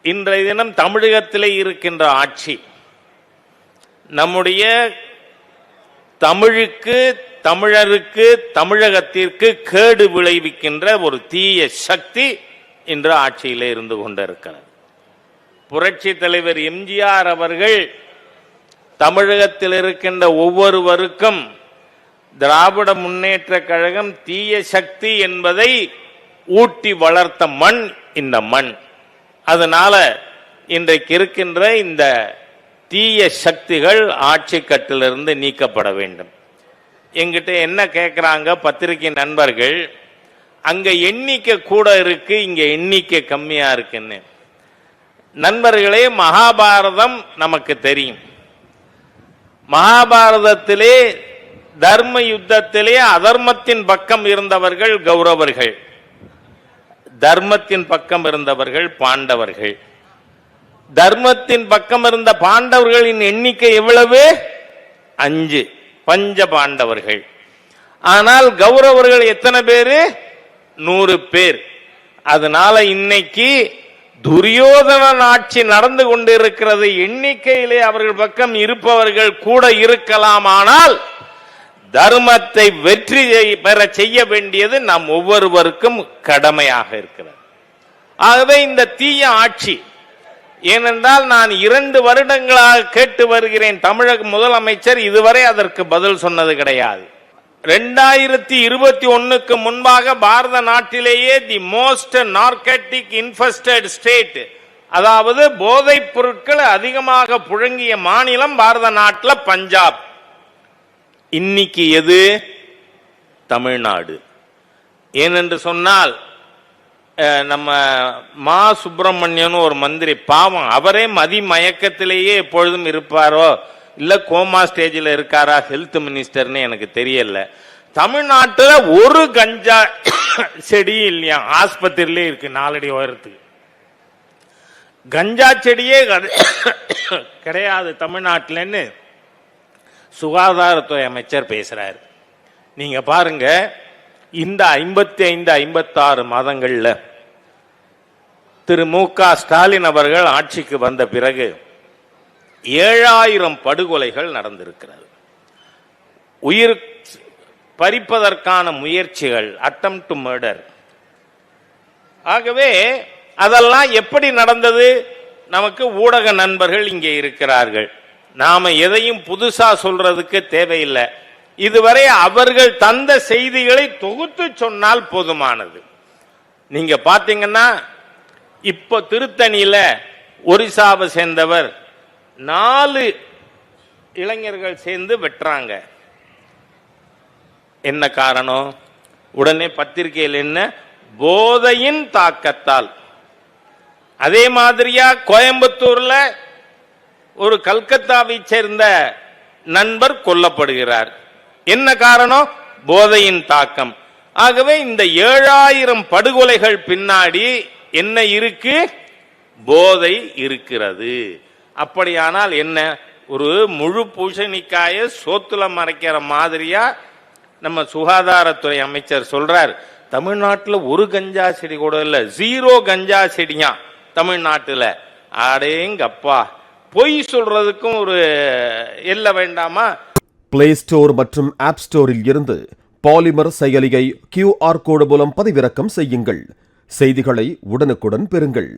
இன்றைய தினம் தமிழகத்திலே இருக்கின்ற ஆட்சி நம்முடைய தமிழுக்கு, தமிழருக்கு, தமிழகத்திற்கு கேடு விளைவிக்கின்ற ஒரு தீய சக்தி இன்று ஆட்சியிலே இருந்து கொண்டிருக்கிறது. புரட்சி தலைவர் எம்ஜிஆர் அவர்கள் தமிழகத்தில் இருக்கின்ற ஒவ்வொருவருக்கும் திராவிட முன்னேற்ற கழகம் தீய சக்தி என்பதை ஊட்டி வளர்த்த மண் இந்த மண். அதனால இன்றைக்கு இருக்கின்ற இந்த தீய சக்திகள் ஆட்சி கட்டிலிருந்து நீக்கப்பட வேண்டும். எங்கிட்ட என்ன கேட்கிறாங்க பத்திரிகை நண்பர்கள், அங்க எண்ணிக்கை கூட இருக்கு, இங்க எண்ணிக்கை கம்மியா இருக்குன்னு. நண்பர்களே, மகாபாரதம் நமக்கு தெரியும். மகாபாரதத்திலே தர்ம யுத்தத்திலே அதர்மத்தின் பக்கம் இருந்தவர்கள் கௌரவர்கள், தர்மத்தின் பக்கம் இருந்தவர்கள் பாண்டவர்கள். தர்மத்தின் பக்கம் இருந்த பாண்டவர்களின் எண்ணிக்கை எவ்வளவு? 5 பஞ்ச பாண்டவர்கள். ஆனால் கௌரவர்கள் எத்தனை பேரு? 100 பேர். அதனால இன்னைக்கு துரியோதனன் ஆட்சி நடந்து கொண்டிருக்கிறது. எண்ணிக்கையிலே அவர்கள் பக்கம் இருப்பவர்கள் கூட இருக்கலாம், ஆனால் தர்மத்தை வெற்றி பெற செய்ய வேண்டியது நம் ஒவ்வொருவருக்கும் கடமையாக இருக்கிறது. ஆகவே இந்த தீய ஆட்சி, ஏனென்றால் நான் 2 வருடங்களாக கேட்டு வருகிறேன், தமிழக முதலமைச்சர் இதுவரை அதற்கு பதில் சொன்னது கிடையாது. 2021க்கு முன்பாக பாரத நாட்டிலேயே தி மோஸ்ட் நார்கட்டிக் இன்ஃபெஸ்டட் ஸ்டேட், அதாவது போதைப் பொருட்கள் அதிகமாக புழங்கிய மாநிலம் பாரத நாட்டில் பஞ்சாப். இன்னைக்கு எது? தமிழ்நாடு. ஏனென்று சொன்னால் நம்ம மா சுப்பிரமணியன் ஒரு மந்திரி, பாவம், அவரே மதி மயக்கத்திலேயே எப்பொழுதும் இருப்பாரோ இல்ல கோமா ஸ்டேஜில் இருக்காரா ஹெல்த் மினிஸ்டர்னு எனக்கு தெரியல. தமிழ்நாட்டில் ஒரு கஞ்சா செடி இல்லையா, ஆஸ்பத்திரியிலே இருக்கு 4 அடி உயரத்துக்கு. கஞ்சா செடியே கிடையாது தமிழ்நாட்டில்னு சுகாதாரத்துறை அமைச்சர் பேசுறாரு. நீங்க பாருங்க, இந்த 55-56 மாதங்கள்ல திரு மு.க. ஸ்டாலின் அவர்கள் ஆட்சிக்கு வந்த பிறகு 7000 படுகொலைகள் நடந்திருக்கிறது. உயிர் பறிப்பதற்கான முயற்சிகள், அட்டெம்ப்ட் டு மர்டர். ஆகவே அதெல்லாம் எப்படி நடந்தது? நமக்கு ஊடக நண்பர்கள் இங்கே இருக்கிறார்கள், நாம எதையும் புதுசா சொல்றதுக்கு தேவையில்லை. இதுவரை அவர்கள் தந்த செய்திகளை தொகுத்து சொன்னால் போதுமானது. நீங்க பாத்தீங்கன்னா, இப்ப திருத்தணியில ஒரிசாவை சேர்ந்தவர் 4 இளைஞர்கள் சேர்ந்து வெட்டுறாங்க. என்ன காரணம்? உடனே பத்திரிகையில் என்ன? போதையின் தாக்கத்தால். அதே மாதிரியா கோயம்புத்தூர்ல ஒரு கல்கத்தாவை சேர்ந்த நண்பர் கொல்லப்படுகிறார். என்ன காரணம்? போதையின் தாக்கம். ஆகவே இந்த 7000 படுகொலைகள் பின்னாடி என்ன இருக்கு? போதை இருக்கிறது. அப்படியானால் என்ன? ஒரு முழு பூசணிக்காய சோத்துல மறைக்கிற மாதிரியா நம்ம சுகாதாரத்துறை அமைச்சர் சொல்றார், தமிழ்நாட்டில் ஒரு கஞ்சா செடி கூட இல்ல, 0 கஞ்சா செடியா தமிழ்நாட்டில். அடேங்கப்பா, பொய் சொல்றதுக்கும் ஒரு எல்லை வேண்டாமா? பிளே ஸ்டோர் மற்றும் ஆப் ஸ்டோரில் இருந்து பாலிமர் செயலியை QR கோடு மூலம் பதிவிறக்கம் செய்யுங்கள். செய்திகளை உடனுக்குடன் பெறுங்கள்.